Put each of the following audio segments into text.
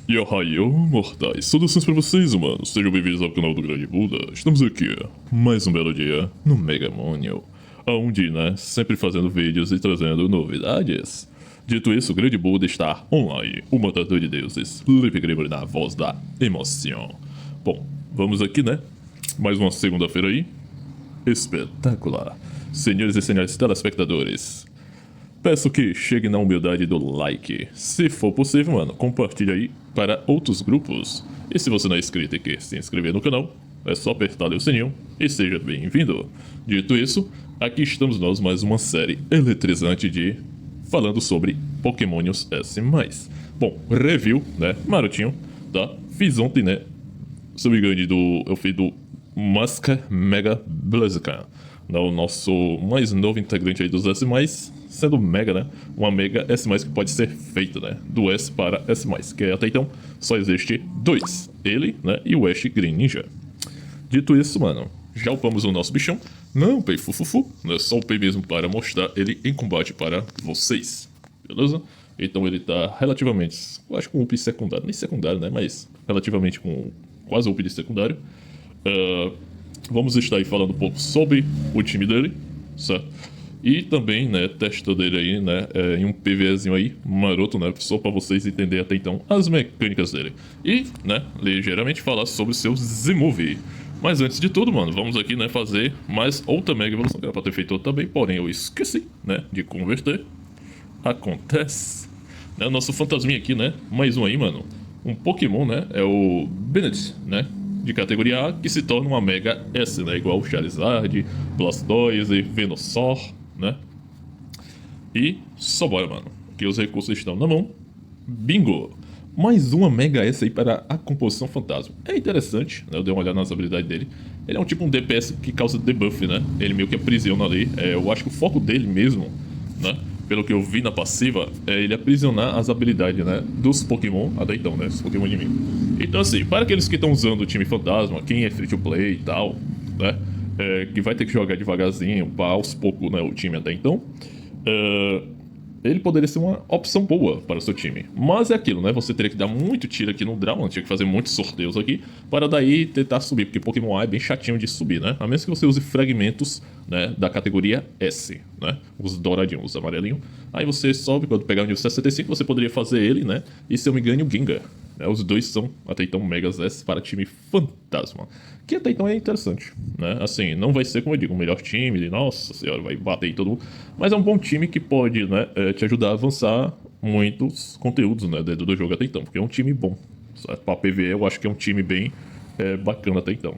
Yohayo, mortais, saudações pra vocês, humanos. Sejam bem-vindos ao canal do Grande Buda. Estamos aqui, mais um belo dia, no Megamonium, onde, sempre fazendo vídeos e trazendo novidades. Dito isso, o Grande Buda está online, o matador de deuses, Felipe Grimmer na voz da emoção. Bom, vamos aqui, mais uma segunda-feira aí. Espetacular. Senhores e senhores telespectadores, peço que chegue na humildade do like. Se for possível, compartilhe aí para outros grupos. E se você não é inscrito e quer se inscrever no canal, é só apertar o sininho e seja bem-vindo. Dito isso, aqui estamos nós mais uma série eletrizante de falando sobre Pokémonios S+. Bom, review, marotinho, tá? Fiz ontem, se não me engano, eu fiz do Masca Mega Blaziken, o nosso mais novo integrante aí dos S+, sendo Mega, uma Mega S+, que pode ser feita, do S para S+, que até então só existe dois, ele, e o Ash Green Ninja. Dito isso, já upamos o nosso bichão. Não upei fufufu, só upei mesmo para mostrar ele em combate para vocês, beleza? Então ele tá relativamente, eu acho que com up secundário, nem secundário, mas relativamente com quase up de secundário. Vamos estar aí falando um pouco sobre o time dele, certo? E também, testando ele aí, em um PVzinho aí, maroto, só pra vocês entenderem até então as mecânicas dele. E, ligeiramente falar sobre o seu Z-Move. Mas antes de tudo, vamos aqui, fazer mais outra Mega Evolução, que era pra ter feito outra também, porém eu esqueci, de converter. Acontece. O nosso fantasminha aqui, mais um aí, um Pokémon, é o Bennett, de categoria A, que se torna uma Mega S, igual o Charizard, Blastoise, Venusaur, E só bora, que os recursos estão na mão. Bingo! Mais uma Mega S aí para a composição fantasma. É interessante, eu dei uma olhada nas habilidades dele. Ele é um tipo um DPS que causa debuff, Ele meio que aprisiona ali. Eu acho que o foco dele mesmo, pelo que eu vi na passiva, é ele aprisionar as habilidades, dos Pokémon até então, os Pokémon de mim. Então assim, para aqueles que estão usando o time fantasma, quem é free to play e tal, que vai ter que jogar devagarzinho, aos poucos, o time até então, ele poderia ser uma opção boa para o seu time. Mas é aquilo, você teria que dar muito tiro aqui no draw, tinha que fazer muitos sorteios aqui, para daí tentar subir, porque Pokémon A é bem chatinho de subir, A menos que você use fragmentos, da categoria S, os douradinhos, os amarelinhos. Aí você sobe, quando pegar o nível 65, você poderia fazer ele, e se eu me engano, o Gengar. Os dois são, até então, Megas S para time fantasma. Que até então é interessante, Assim, não vai ser, como eu digo, o melhor time, nossa senhora, vai bater em todo mundo. Mas é um bom time que pode, te ajudar a avançar muitos conteúdos, dentro do jogo até então. Porque é um time bom, certo? Para PvE eu acho que é um time bem bacana até então.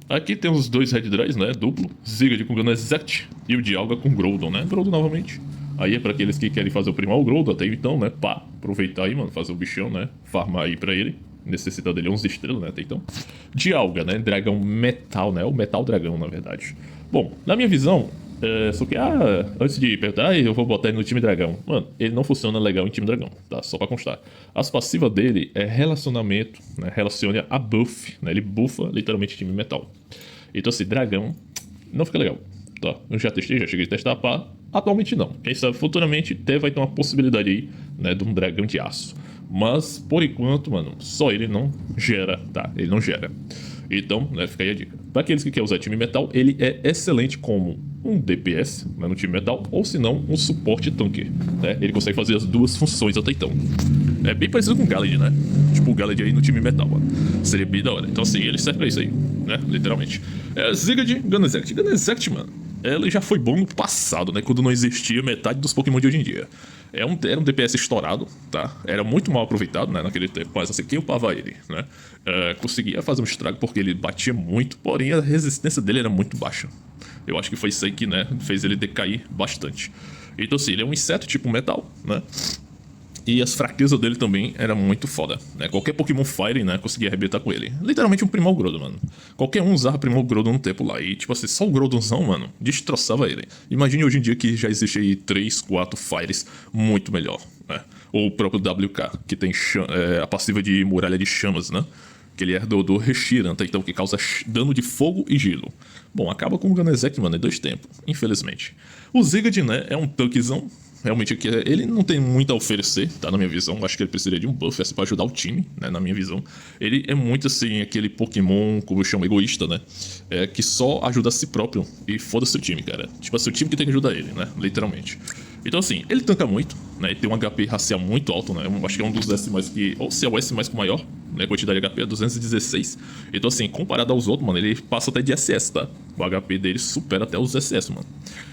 Aqui tem os dois Red Drys, duplo. Zigad com Ganazect e o Dialga com Groudon, Groudon novamente. Aí é pra aqueles que querem fazer o primal Groudon até então, aproveitar aí, fazer o bichão, farmar aí pra ele. Necessita dele 11 estrelas, até então. Dialga, dragão metal, o metal dragão, na verdade. Bom, na minha visão, só que, antes de perguntar, eu vou botar ele no time dragão. Ele não funciona legal em time dragão, tá? Só pra constar. As passivas dele é relacionamento, relaciona a buff, ele buffa literalmente time metal. Então, assim, dragão não fica legal, tá? Eu já testei, já cheguei a testar, atualmente não. Quem sabe futuramente vai ter uma possibilidade aí, de um dragão de aço. Mas, por enquanto, só ele não gera, tá? Ele não gera. Então, fica aí a dica. Para aqueles que querem usar time metal, ele é excelente como um DPS, no time metal, ou se não, um suporte tanque, Ele consegue fazer as duas funções até então. É bem parecido com o Gallade, Tipo o Gallade aí no time metal, Seria bem da hora. Então, assim, ele serve pra isso aí, literalmente. Zigad, Ganazect. Ganazect, ele já foi bom no passado, quando não existia metade dos Pokémon de hoje em dia. Era um DPS estourado, tá? Era muito mal aproveitado, naquele tempo, mas assim, quem upava ele, conseguia fazer um estrago porque ele batia muito, porém a resistência dele era muito baixa. Eu acho que foi isso aí que, fez ele decair bastante. Então assim, ele é um inseto tipo metal, E as fraquezas dele também eram muito foda, Qualquer Pokémon Fire, conseguia arrebentar com ele. Literalmente um Primal Groudon, Qualquer um usava Primal Groudon no tempo lá. E tipo assim, só o Groudonzão, destroçava ele. Imagine hoje em dia que já existe aí 3, 4 Fires muito melhor, Ou o próprio WK, que tem a passiva de Muralha de Chamas, Que ele herdou do Reshiram, então, que causa dano de fogo e gelo. Bom, acaba com o Ganazect, em 2 tempos, infelizmente. O Zigad, é um tanquezão, Realmente aqui ele não tem muito a oferecer, tá? Na minha visão. Acho que ele precisaria de um buff assim, pra ajudar o time, né? Na minha visão. Ele é muito assim, aquele Pokémon, como eu chamo, egoísta, né? Que só ajuda a si próprio e foda-se o time, cara. Tipo assim, o time que tem que ajudar ele, né? Literalmente. Então assim, ele tanca muito, né? Ele tem um HP racial muito alto, né? Eu acho que é um dos S mais que... Ou se é o S mais com maior, né? Quantidade de HP é 216. Então assim, comparado aos outros, mano, ele passa até de SS, tá? O HP dele supera até os SS, mano.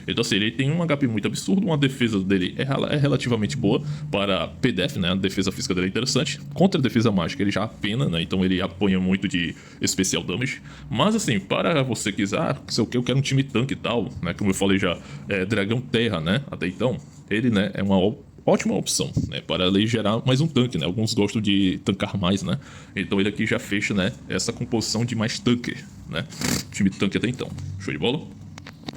Então assim, ele tem um HP muito absurdo, uma defesa dele é relativamente boa para PDF, né? A defesa física dele é interessante. Contra a defesa mágica ele já apena, né? Então ele apanha muito de especial damage. Mas assim, para você que quiser, sei o que, eu quero um time tanque e tal, né? Como eu falei já, Dragão Terra, né? Até então, ele, né, é uma ótima opção, né, para ele gerar mais um tanque, né? Alguns gostam de tancar mais, né? Então ele aqui já fecha, né, essa composição de mais tanque, né? Time tanque até então. Show de bola?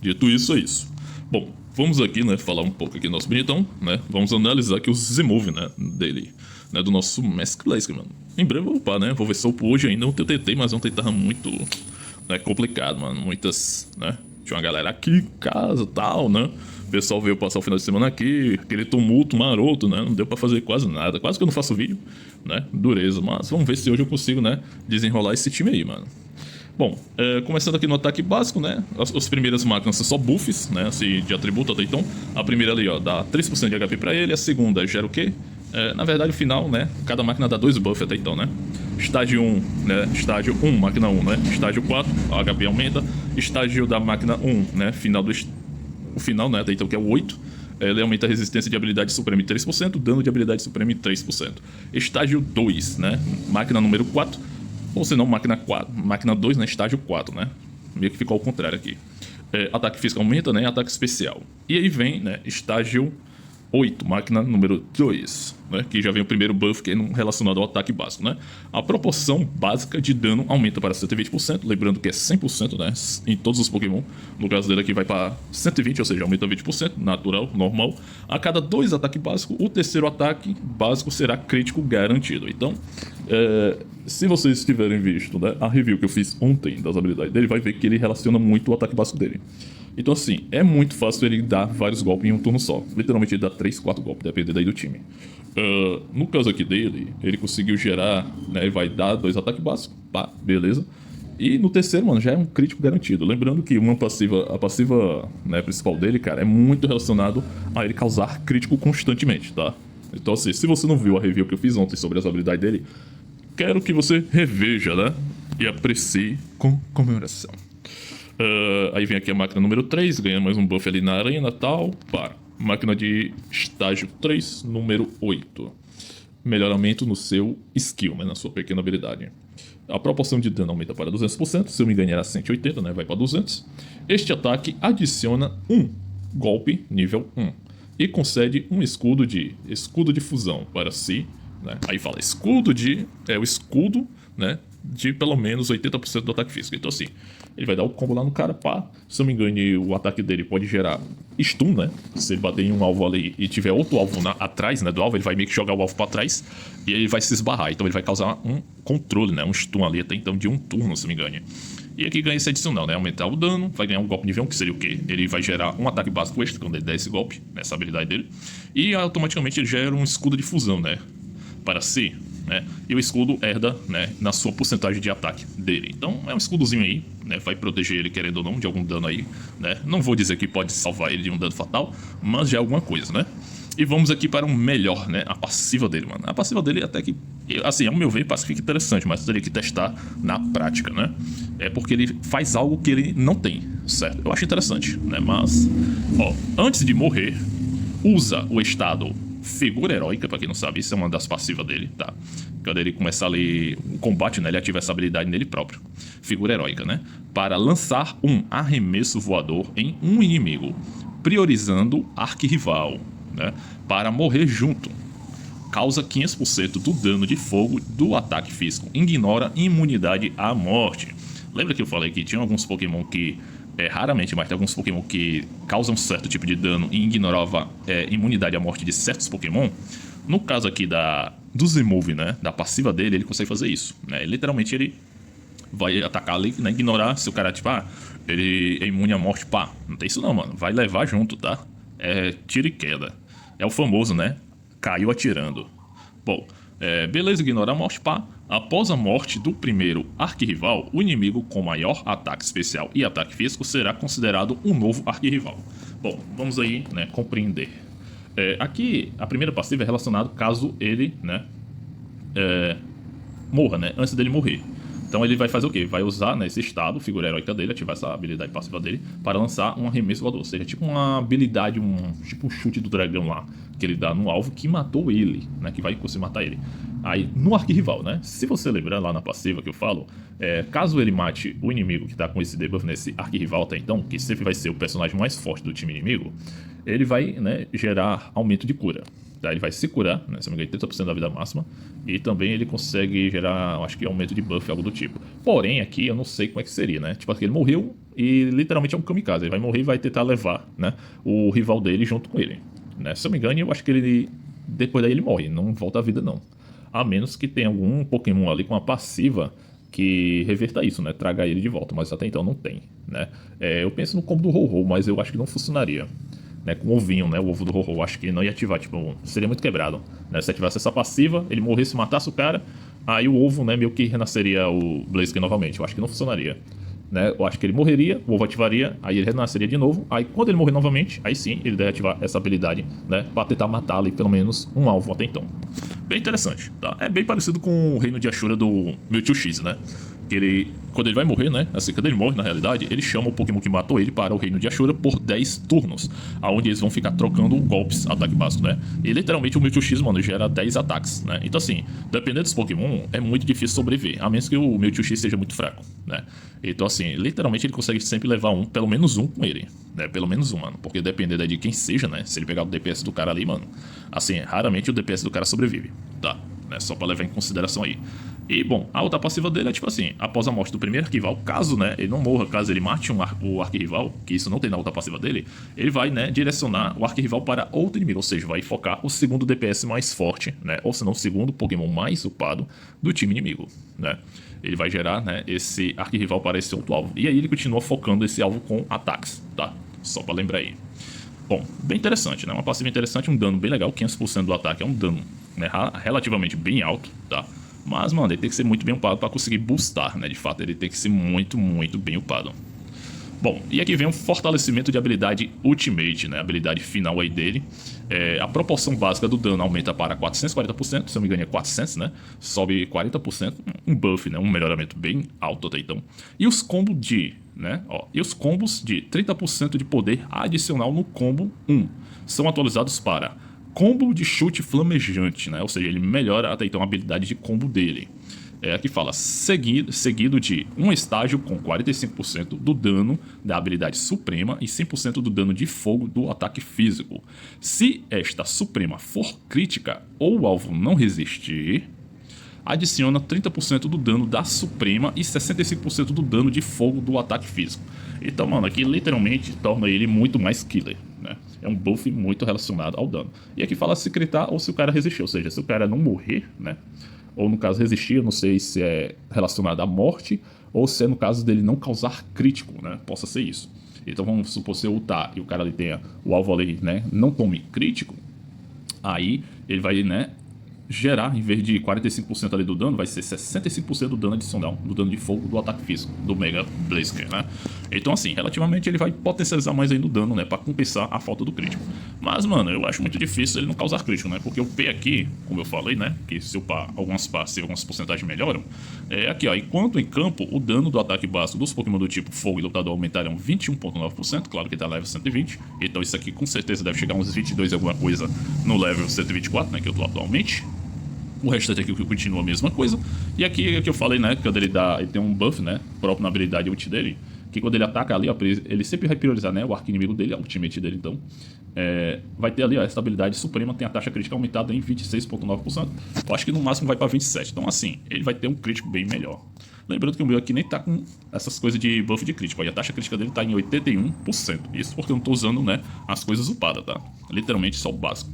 Dito isso, é isso. Bom, vamos aqui, né, falar um pouco aqui do nosso bonitão, né? Vamos analisar aqui os Z-Move, né, dele, né, do nosso Mask Blaze, mano. Em breve eu vou upar, né? Vou ver se eu upo hoje ainda. Eu tentei, mas ontem tava muito, né, complicado, mano. Muitas, né? Tinha uma galera aqui em casa e tal, né? O pessoal veio passar o final de semana aqui, aquele tumulto maroto, né? Não deu pra fazer quase nada. Quase que eu não faço vídeo, né? Dureza. Mas vamos ver se hoje eu consigo, né, desenrolar esse time aí, mano. Bom, começando aqui no ataque básico, né? As primeiras máquinas são só buffs, né? Assim, de atributo até então. A primeira ali, ó, dá 3% de HP pra ele. A segunda gera o quê? Na verdade, o final, né? Cada máquina dá 2 buffs até então, né? Estágio 1, né? Estágio 1, máquina 1, né? Estágio 4, a HP aumenta. Estágio da máquina 1, né? O final, né? Até então, que é o 8. Ele aumenta a resistência de habilidade suprema em 3%, dano de habilidade suprema em 3%. Estágio 2, né? Máquina número 4. Ou se não, máquina 4. Máquina 2, né? Estágio 4, né? Meio que ficou ao contrário aqui. Ataque físico aumenta, né? Ataque especial. E aí vem, né? Estágio 8, máquina número 2, né? Que já vem o primeiro buff que é relacionado ao ataque básico, né? A proporção básica de dano aumenta para 120%, lembrando que é 100%, né? Em todos os Pokémon. No caso dele aqui vai para 120, ou seja, aumenta 20%, natural, normal. A cada 2 ataques básicos, o terceiro ataque básico será crítico garantido. Então, se vocês tiverem visto, né, a review que eu fiz ontem das habilidades dele, vai ver que ele relaciona muito o ataque básico dele. Então assim, é muito fácil ele dar vários golpes em um turno só. Literalmente ele dá 3, 4 golpes, dependendo daí do time. No caso aqui dele, ele conseguiu gerar, né, ele vai dar 2 ataques básicos, pá, beleza. E no terceiro, mano, já é um crítico garantido. Lembrando que a passiva, né, principal dele, cara, é muito relacionado a ele causar crítico constantemente, tá? Então assim, se você não viu a review que eu fiz ontem sobre as habilidades dele, quero que você reveja, né? E aprecie com comemoração. Aí vem aqui a máquina número 3, ganha mais um buff ali na arena e tal. Para. Máquina de estágio 3, número 8. Melhoramento no seu skill, mas na sua pequena habilidade. A proporção de dano aumenta para 200%, se eu me engano era 180, né? Vai para 200. Este ataque adiciona um golpe nível 1 e concede um escudo de fusão para si, né? Aí fala escudo o escudo, né, de pelo menos 80% do ataque físico. Então assim, ele vai dar o combo lá no cara, pá. Se eu não me engano, o ataque dele pode gerar stun, né? Se ele bater em um alvo ali e tiver outro alvo atrás, né, do alvo, ele vai meio que jogar o alvo pra trás e ele vai se esbarrar. Então ele vai causar um controle, né? Um stun ali até então de um turno, se não me engano. E aqui ganha esse adicional, né? Aumentar o dano, vai ganhar um golpe nível 1, que seria o quê? Ele vai gerar um ataque básico extra quando ele der esse golpe, nessa habilidade dele. E automaticamente ele gera um escudo de fusão, né? Para si, né? E o escudo herda, né, na sua porcentagem de ataque dele. Então é um escudozinho aí, né? Vai proteger ele, querendo ou não, de algum dano aí, né? Não vou dizer que pode salvar ele de um dano fatal, mas já é alguma coisa, né? E vamos aqui para um melhor, né? A passiva dele, mano. A passiva dele até que, assim, ao meu ver, parece que fica interessante, mas teria que testar na prática, né? É porque ele faz algo que ele não tem, certo? Eu acho interessante, né? Mas, ó, antes de morrer, usa o estado Figura Heróica, pra quem não sabe, isso é uma das passivas dele, tá? Quando ele começar ali o combate, né, ele ativa essa habilidade nele próprio. Figura Heróica, né? Para lançar um arremesso voador em um inimigo, priorizando arquirrival, né? Para morrer junto. Causa 15% do dano de fogo do ataque físico. Ignora imunidade à morte. Lembra que eu falei que tinha alguns Pokémon que... raramente, mas tem alguns Pokémon que causam certo tipo de dano e ignorava imunidade à morte de certos Pokémon. No caso aqui do Z-Move, né, da passiva dele, ele consegue fazer isso, né? Literalmente ele vai atacar ali, né, ignorar se o cara, tipo, ele é imune à morte, pá. Não tem isso não, mano. Vai levar junto, tá? É tiro e queda. É o famoso, né? Caiu atirando. Bom, beleza, ignora a morte, pá. Após a morte do primeiro arquirrival, o inimigo com maior ataque especial e ataque físico será considerado um novo arquirrival. Bom, vamos aí, né, compreender. Aqui, a primeira passiva é relacionada caso ele, né, morra, né, antes dele morrer. Então ele vai fazer o quê? Vai usar, né, esse estado, figura heróica dele, ativar essa habilidade passiva dele para lançar um arremesso voador. Ou seja, tipo uma habilidade, tipo um chute do dragão lá, que ele dá no alvo que matou ele, né, que vai conseguir matar ele. Aí, no arquirrival, né, se você lembrar lá na passiva que eu falo, caso ele mate o inimigo que tá com esse debuff nesse arquirrival até então, que sempre vai ser o personagem mais forte do time inimigo, ele vai, né, gerar aumento de cura. Tá? Ele vai se curar, né, se não me engano, 80% da vida máxima, e também ele consegue gerar, acho que aumento de buff, algo do tipo. Porém, aqui eu não sei como é que seria, né? Tipo, ele morreu e literalmente é um kamikaze. Ele vai morrer e vai tentar levar, né, o rival dele junto com ele. Né? Se eu não me engano, eu acho que ele, depois daí ele morre, não volta à vida não. A menos que tenha algum Pokémon ali com uma passiva que reverta isso, né? Traga ele de volta, mas até então não tem, né? Eu penso no combo do Ho-Ho, mas eu acho que não funcionaria. Né, com o ovinho, né, o ovo do Ho-Ho, acho que não ia ativar, tipo, seria muito quebrado, né, se ativasse essa passiva, ele morresse, matasse o cara, aí o ovo, né, meio que renasceria o Blaziken novamente, eu acho que não funcionaria, né, eu acho que ele morreria, o ovo ativaria, aí ele renasceria de novo, aí quando ele morrer novamente, aí sim, ele deve ativar essa habilidade, né, pra tentar matar ali pelo menos um alvo até então. Bem interessante, tá, é bem parecido com o reino de Ashura do Mewtwo X, né, que ele, quando ele vai morrer, né, assim, quando ele morre na realidade, ele chama o Pokémon que matou ele para o reino de Ashura por 10 turnos, aonde eles vão ficar trocando golpes, ataque básico, né, e literalmente o Mewtwo X, mano, gera 10 ataques, né, então assim, dependendo dos Pokémon, é muito difícil sobreviver, a menos que o Mewtwo X seja muito fraco, né, então assim, literalmente ele consegue sempre levar pelo menos um com ele, né, pelo menos um, mano, porque dependendo de quem seja, né, se ele pegar o DPS do cara ali, mano, assim, raramente o DPS do cara sobrevive, tá, né, só pra levar em consideração aí. E, bom, a outra passiva dele é tipo assim, após a morte do primeiro arquirrival, caso, né, ele não morra, caso ele mate o arquirrival, que isso não tem na outra passiva dele, ele vai, né, direcionar o arquirrival para outro inimigo, ou seja, vai focar o segundo DPS mais forte, né, ou se não o segundo Pokémon mais upado do time inimigo, né. Ele vai gerar, né, esse arquirrival para esse outro alvo. E aí ele continua focando esse alvo com ataques, tá? Só pra lembrar aí. Bom, bem interessante, né, uma passiva interessante, um dano bem legal, 500% do ataque é um dano, né, relativamente bem alto, tá? Mas, mano, ele tem que ser muito bem upado para conseguir boostar, né? De fato, ele tem que ser muito, muito bem upado. Bom, e aqui vem um fortalecimento de habilidade Ultimate, né? A habilidade final aí dele. A proporção básica do dano aumenta para 440%, se eu não me engano é 400, né? Sobe 40%, um buff, né? Um melhoramento bem alto até então. E os combos né? E os combos de 30% de poder adicional no combo 1 são atualizados para combo de chute flamejante, né? Ou seja, ele melhora até então a habilidade de combo dele. Aqui fala seguido de um estágio com 45% do dano da habilidade suprema e 100% do dano de fogo do ataque físico. Se esta suprema for crítica ou o alvo não resistir, adiciona 30% do dano da suprema e 65% do dano de fogo do ataque físico. Então, mano, aqui literalmente torna ele muito mais killer, né? É um buff muito relacionado ao dano. E aqui fala se critar ou se o cara resistir, ou seja, se o cara não morrer, né? Ou no caso resistir, eu não sei se é relacionado à morte ou se é no caso dele não causar crítico, né? Possa ser isso. Então vamos supor se eu ultar e o cara ali tenha o alvo ali, né? Não tome crítico, aí ele vai, né, gerar, em vez de 45% ali do dano, vai ser 65% do dano adicional, do dano de fogo do ataque físico, do Mega Blaziken, né? Então assim, relativamente ele vai potencializar mais ainda o dano, né, pra compensar a falta do crítico. Mas, mano, eu acho muito difícil ele não causar crítico, né, porque o P aqui, como eu falei, né, que se upar algumas partes e algumas porcentagens melhoram, aqui, ó, enquanto em campo, o dano do ataque básico dos Pokémon do tipo Fogo e Lutador aumentarão 21,9%, claro que tá level 120, então isso aqui com certeza deve chegar a uns 22 e alguma coisa no level 124, né, que eu tô atualmente. O restante aqui continua a mesma coisa. E aqui é que eu falei, né, quando ele tem um buff, né, próprio na habilidade ult dele, que quando ele ataca ali, ó, ele sempre vai priorizar, né, o arqui-inimigo dele, a ultimate dele, então vai ter ali, ó, essa habilidade suprema, tem a taxa crítica aumentada em 26,9%. Eu acho que no máximo vai pra 27%. Então assim, ele vai ter um crítico bem melhor. Lembrando que o meu aqui nem tá com essas coisas de buff de crítico, e a taxa crítica dele tá em 81%. Isso porque eu não tô usando, né, as coisas upadas, tá? Literalmente só o básico.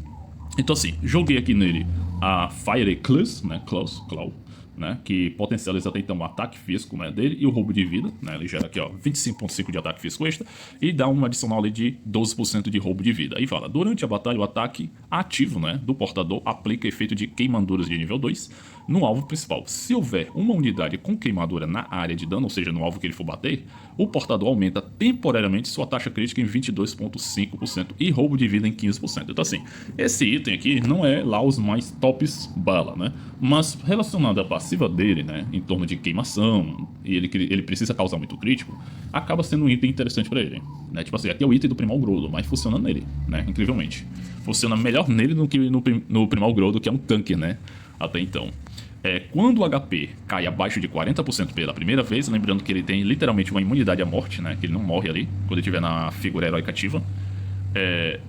Então assim, joguei aqui nele a Fire Eclipse, né, Claw, né, que potencializa até então o ataque físico, né, dele e o roubo de vida, né, ele gera aqui, ó, 25,5 de ataque físico extra e dá um adicional ali de 12% de roubo de vida. Aí fala, durante a batalha o ataque ativo, né, do portador aplica efeito de queimaduras de nível 2 no alvo principal. Se houver uma unidade com queimadura na área de dano, ou seja, no alvo que ele for bater, o portador aumenta temporariamente sua taxa crítica em 22,5% e roubo de vida em 15%. Então assim, esse item aqui não é lá os mais tops bala, né? Mas relacionado à passiva dele, né, em torno de queimação, e ele precisa causar muito crítico, acaba sendo um item interessante pra ele, né? Tipo assim, aqui é o item do Primal Grodo, mas funciona nele, né? Incrivelmente. Funciona melhor nele do que no Primal Grodo, que é um tanque, né? Até então. Quando o HP cai abaixo de 40% pela primeira vez, lembrando que ele tem literalmente uma imunidade à morte, né? Que ele não morre ali, quando ele estiver na figura heróica ativa.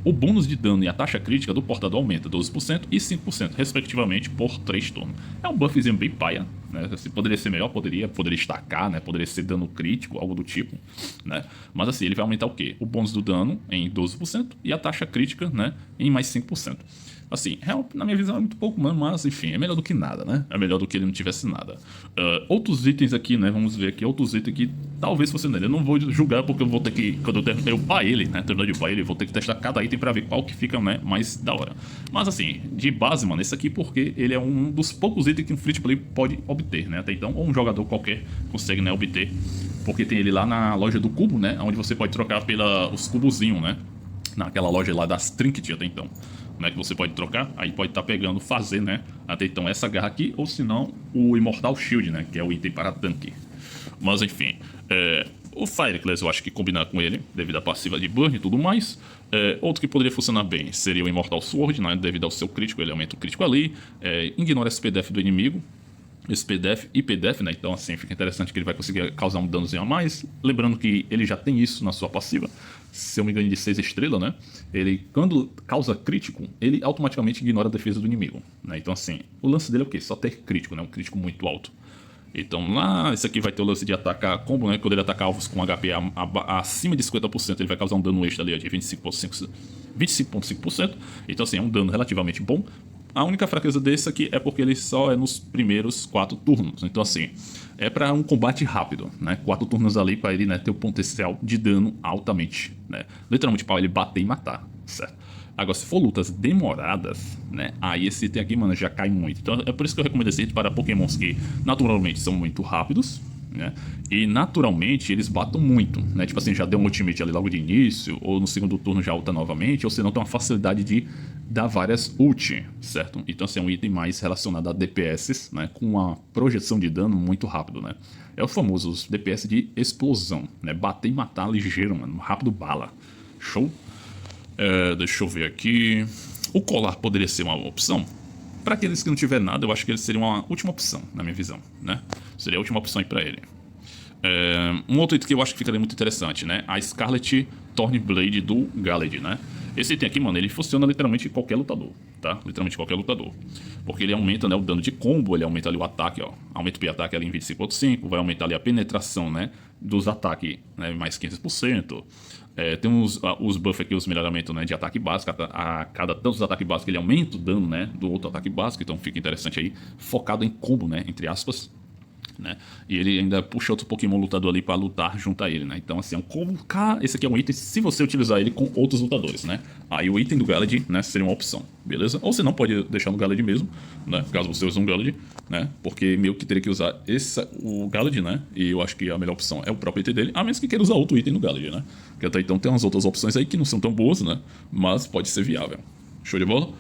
O bônus de dano e a taxa crítica do portador aumenta 12% e 5%, respectivamente, por 3 turnos. É um buffzinho bem paia, né? Assim, poderia ser melhor, poderia estacar, né? Poderia ser dano crítico, algo do tipo, né? Mas assim, ele vai aumentar o quê? O bônus do dano em 12% e a taxa crítica, né, em mais 5%. Assim, na minha visão é muito pouco, mano, mas enfim, é melhor do que nada, né? É melhor do que ele não tivesse nada. Outros itens aqui, né? Vamos ver aqui, outros itens que talvez fosse nele. Eu não vou julgar porque eu vou ter que, quando eu upar ele, né? Terminar de upar ele, eu vou ter que testar cada item pra ver qual que fica, né, mais da hora. Mas assim, de base, mano, esse aqui porque ele é um dos poucos itens que um free to play pode obter, né? Até então, ou um jogador qualquer consegue, né, obter. Porque tem ele lá na loja do cubo, né? Onde você pode trocar os cubozinhos, né? Naquela loja lá das Trinket até então, né, que você pode trocar, aí pode estar pegando, fazer, né, até então essa garra aqui, ou se não, o Immortal Shield, né, que é o item para tanque. Mas enfim, o Fireclass eu acho que combinar com ele, devido à passiva de burn e tudo mais. Outro que poderia funcionar bem seria o Immortal Sword, né, devido ao seu crítico, ele aumenta o crítico ali, ignora esse SPDF do inimigo, SPDF e PDF, né? Então assim, fica interessante que ele vai conseguir causar um danozinho a mais. Lembrando que ele já tem isso na sua passiva, se eu me engano de 6 estrelas, né? Ele, quando causa crítico, ele automaticamente ignora a defesa do inimigo, né? Então assim, o lance dele é o quê? Só ter crítico, né? Um crítico muito alto. Então lá, esse aqui vai ter o lance de atacar combo, né? Quando ele atacar alvos com HP acima de 50%, ele vai causar um dano extra ali de 25,5%. Então assim, é um dano relativamente bom. A única fraqueza desse aqui é porque ele só é nos primeiros 4 turnos. Então assim, é para um combate rápido, né? 4 turnos ali para ele, né, ter o potencial de dano altamente, né? Literalmente para ele bater e matar, certo? Agora, se for lutas demoradas, né, aí esse item aqui, mano, já cai muito. Então é por isso que eu recomendo esse item para pokémons que naturalmente são muito rápidos, né? E naturalmente eles batem muito, né? Tipo assim, já deu um ultimate ali logo de início, ou no segundo turno já ulta novamente, ou se não tem uma facilidade de dar várias ult, certo? Então assim, é um item mais relacionado a DPS, né? Com uma projeção de dano muito rápido, né? É o famoso DPS de explosão, né? Bater e matar ligeiro, mano, rápido bala. Show? Deixa eu ver aqui. O colar poderia ser uma opção. Para aqueles que não tiver nada, eu acho que ele seria uma última opção, na minha visão, né? Seria a última opção aí pra ele. Um outro item que eu acho que ficaria muito interessante, né? A Scarlet Thornblade do Galed, né? Esse item aqui, mano, ele funciona literalmente em qualquer lutador, tá? Literalmente qualquer lutador. Porque ele aumenta, né, o dano de combo, ele aumenta ali o ataque, ó. Aumenta o P-ataque ali em 25,5, vai aumentar ali a penetração, né, dos ataques, né, mais 15%. Tem os buffs aqui, os melhoramentos, né, de ataque básico. A cada tantos ataques básicos ele aumenta o dano, né, do outro ataque básico. Então fica interessante aí, focado em combo, né, entre aspas, né? E ele ainda puxa outro Pokémon lutador ali pra lutar junto a ele, né? Então assim, é um combo. Esse aqui é um item se você utilizar ele com outros lutadores, né? Aí o item do Galed, né, seria uma opção, beleza? Ou você não pode deixar no Galed mesmo, né? Caso você use um Galed, né? Porque meio que teria que usar o Galed, né? E eu acho que a melhor opção é o próprio item dele, a menos que queira usar outro item no Galed, né? Porque até então tem umas outras opções aí que não são tão boas, né? Mas pode ser viável. Show de bola?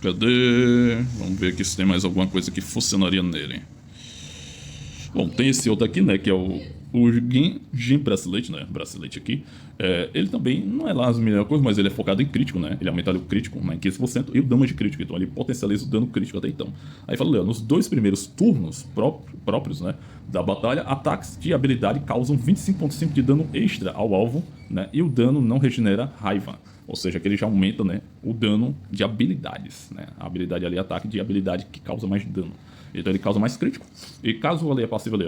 Cadê? Vamos ver aqui se tem mais alguma coisa que funcionaria nele. Bom, tem esse outro aqui, né? Que é o Gin Bracelete, né? Bracelete aqui. Ele também não é lá as melhores coisas, mas ele é focado em crítico, né? Ele aumenta ali o crítico, né, em 15% e o damage crítico. Então ele potencializa o dano crítico até então. Aí fala, Leandro, nos 2 primeiros turnos próprios, né, da batalha, ataques de habilidade causam 25,5 de dano extra ao alvo, né? E o dano não regenera raiva. Ou seja, que ele já aumenta, né, o dano de habilidades, né? A habilidade ali, ataque de habilidade que causa mais dano. Então ele causa mais crítico. E caso a passiva ali,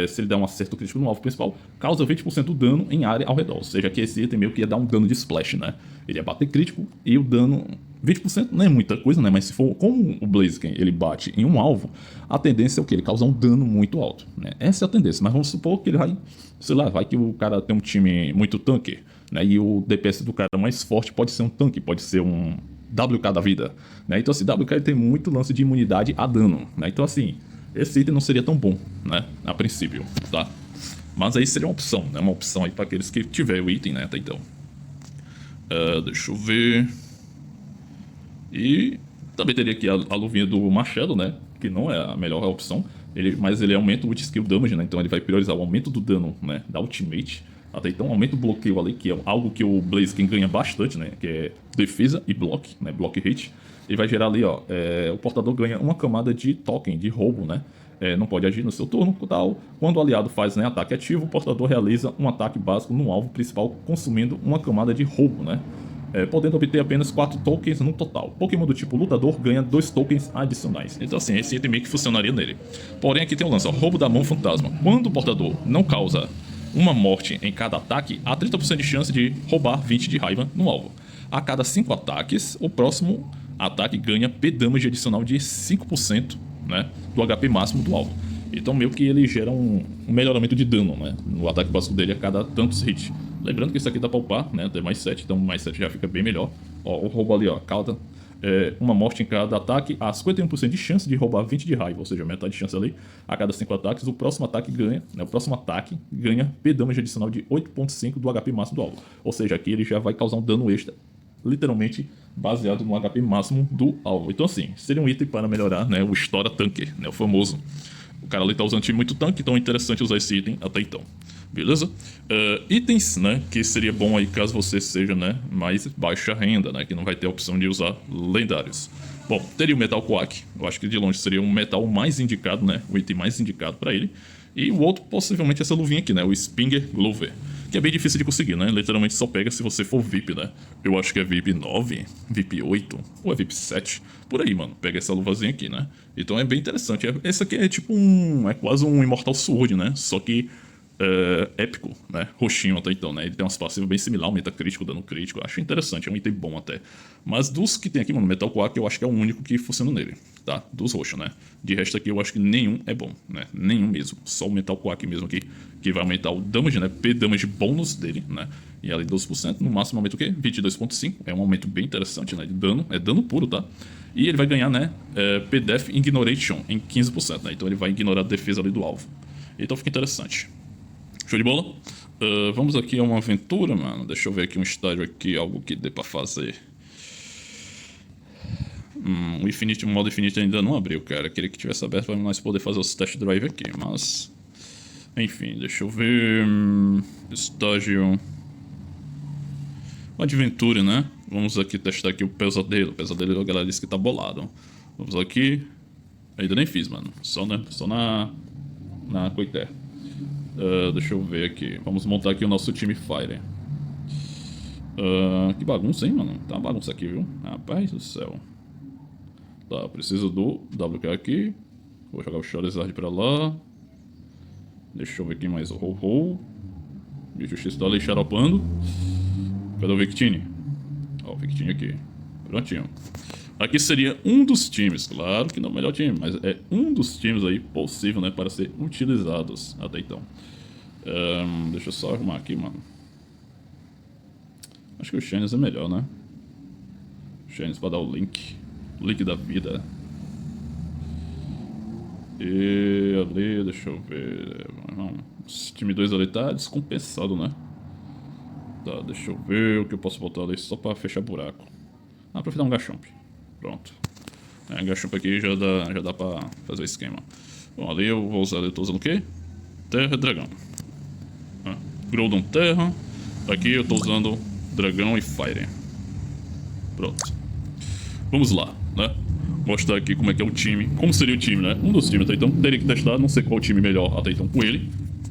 se ele der um acerto crítico no alvo principal, causa 20% do dano em área ao redor. Ou seja, que esse item meio que ia dar um dano de splash, né? Ele ia bater crítico e o dano 20% não é muita coisa, né? Mas se for como o Blaziken ele bate em um alvo, a tendência é o que? Ele causar um dano muito alto, né? Essa é a tendência. Mas vamos supor que ele vai, sei lá, vai que o cara tem um time muito tanque, né? E o DPS do cara mais forte pode ser um tanque, pode ser um WK da vida, né? Então assim, WK ele tem muito lance de imunidade a dano, né? Então assim, esse item não seria tão bom, né? A princípio, tá? Mas aí seria uma opção, né? Uma opção aí para aqueles que tiver o item, né? Até então. Deixa eu ver. E também teria aqui a luvinha do Machado, né? Que não é a melhor opção. Mas ele aumenta o ult skill damage, né? Então ele vai priorizar o aumento do dano, né? Da ultimate. Até então aumenta o bloqueio ali, que é algo que o Blaziken ganha bastante, né? Que é defesa e block, né? Block hit. Ele vai gerar ali, ó. O portador ganha uma camada de token, de roubo, né? Não pode agir no seu turno, tal. Quando o aliado faz, né, ataque ativo, o portador realiza um ataque básico no alvo principal, consumindo uma camada de roubo, né? Podendo obter apenas 4 tokens no total. Pokémon do tipo lutador ganha 2 tokens adicionais. Então assim, esse item meio que funcionaria nele. Porém aqui tem um lance, ó, roubo da mão fantasma. Quando o portador não causa uma morte em cada ataque, há 30% de chance de roubar 20 de raiva no alvo. A cada 5 ataques, o próximo ataque ganha P damage adicional de 5%, né, do HP máximo do alvo. Então meio que ele gera um melhoramento de dano, né, no ataque básico dele a cada tantos hits. Lembrando que isso aqui dá pra upar, né, tem mais 7, então mais 7 já fica bem melhor. Ó, o roubo ali, ó, causa uma morte em cada ataque, há 51% de chance de roubar 20 de raiva, ou seja, metade de chance ali a cada 5 ataques. O próximo ataque ganha, né, P damage adicional de 8.5 do HP máximo do alvo. Ou seja, aqui ele já vai causar um dano extra, literalmente baseado no HP máximo do alvo. Então assim, seria um item para melhorar, né, o Estoura Tanque, né, o famoso. O cara ali tá usando time muito tanque, então é interessante usar esse item até então. Beleza? Itens, né, que seria bom aí caso você seja, né, mais baixa renda, né, que não vai ter a opção de usar lendários. Bom, teria o Metal Quack, eu acho que de longe seria um metal mais indicado, né, o item mais indicado para ele. E o outro, possivelmente, essa luvinha aqui, né, o Spinger Glover, que é bem difícil de conseguir, né, literalmente só pega se você for VIP, né. Eu acho que é VIP 9, VIP 8, ou é VIP 7, por aí, mano, pega essa luvazinha aqui, né. Então é bem interessante, esse aqui é tipo é quase um Immortal Sword, né, só que épico, né? Roxinho até então, né? Ele tem umas passivas bem similar, aumenta crítico, dano crítico. Acho interessante, é um item bom até. Mas dos que tem aqui, mano, Metal Quack eu acho que é o único que funciona nele, tá? Dos roxos, né? De resto aqui eu acho que nenhum é bom, né? Nenhum mesmo. Só o Metal Quack mesmo aqui, que vai aumentar o damage, né? P damage bônus dele, né? E ali 12%, no máximo aumenta o quê? 22.5. É um aumento bem interessante, né? De dano, é dano puro, tá? E ele vai ganhar, né? P-Def Ignoration em 15%, né? Então ele vai ignorar a defesa ali do alvo. Então fica interessante. Show de bola? Vamos aqui a uma aventura, mano. Deixa eu ver aqui um estágio aqui, algo que dê pra fazer. O modo Infinite ainda não abriu, cara. Queria que tivesse aberto pra nós poder fazer os test drive aqui, mas... Enfim, deixa eu ver... Estágio... Adventure, né? Vamos aqui testar aqui o pesadelo. O pesadelo, a galera disse que tá bolado. Vamos aqui... Ainda nem fiz, mano. Só na Coité. Deixa eu ver aqui. Vamos montar aqui o nosso time Fire. Que bagunça, hein, mano? Tá uma bagunça aqui, viu? Rapaz do céu. Tá, preciso do WK aqui. Vou jogar o Charizard pra lá. Deixa eu ver aqui mais o Ho-Ho. Bicho X tá ali xaropando. Cadê o Victini? Ó, o Victini aqui. Prontinho. Aqui seria um dos times, claro que não é o melhor time, mas é um dos times aí possível, né, para ser utilizados até então. Deixa eu só arrumar aqui, mano. Acho que o Shanice é melhor, né? Shanice para dar o link da vida. E ali, deixa eu ver. Esse time 2 ali tá descompensado, né? Tá, deixa eu ver o que eu posso botar ali só para fechar buraco. Aproveitar um Garchomp. Pronto. Garchomp aqui já dá pra fazer o esquema. Bom, ali eu vou usar, eu tô usando o quê? Terra e Dragão. Groudon Terra. Aqui eu tô usando Dragão e Fire. Pronto. Vamos lá, né? Mostrar aqui como é que é o time. Como seria o time, né? Um dos times até então. Teria que testar, não sei qual time melhor até então com ele.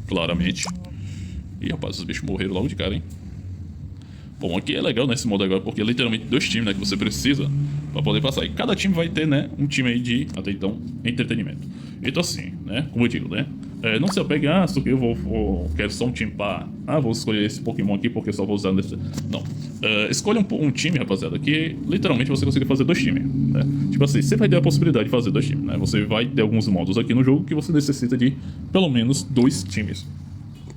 Claramente. Ih, rapaz, os bichos morreram logo de cara, hein? Bom, aqui é legal nesse modo agora, porque é literalmente 2 times, né, que você precisa pra poder passar. E cada time vai ter, né, um time aí de, até então, entretenimento. Então assim, né, como eu digo, né, Não se apegue, isso aqui eu quero só um time pra... vou escolher esse Pokémon aqui porque só vou usar nesse... Não. Escolha um time, rapaziada, que literalmente você consegue fazer 2 times, né? Tipo assim, você vai ter a possibilidade de fazer 2 times, né? Você vai ter alguns modos aqui no jogo que você necessita de pelo menos 2 times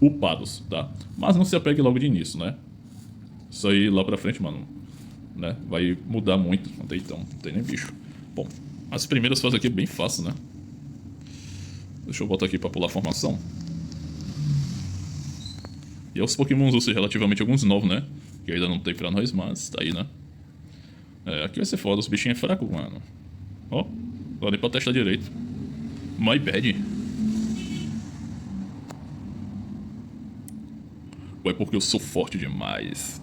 upados, tá? Mas não se apegue logo de início, né? Isso aí lá pra frente, mano, né? Vai mudar muito, até então, não tem nem bicho. Bom, as primeiras fases aqui é bem fácil, né? Deixa eu botar aqui pra pular a formação. E aos Pokémons, ou seja, relativamente alguns novos, né? Que ainda não tem pra nós, mas tá aí, né? Aqui vai ser foda, os bichinhos é fraco, mano. Ó, dá nem pra testar direito. My bad. Ou é porque eu sou forte demais?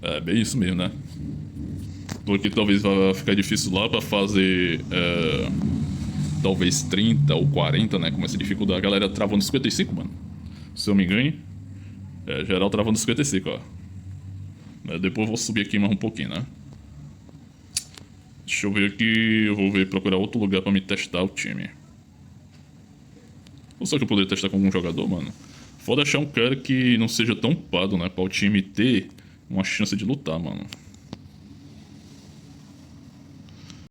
É bem isso mesmo, né? Porque talvez vá ficar difícil lá pra fazer... talvez 30 ou 40, né? Com essa dificuldade. A galera travando 55, mano. Se eu me engane. Geral travando 55, ó. Depois eu vou subir aqui mais um pouquinho, né? Deixa eu ver aqui. Eu vou procurar outro lugar pra me testar o time. Ou será que eu poderia testar com algum jogador, mano? Foda achar um cara que não seja tão upado, né? Pra o time ter uma chance de lutar, mano.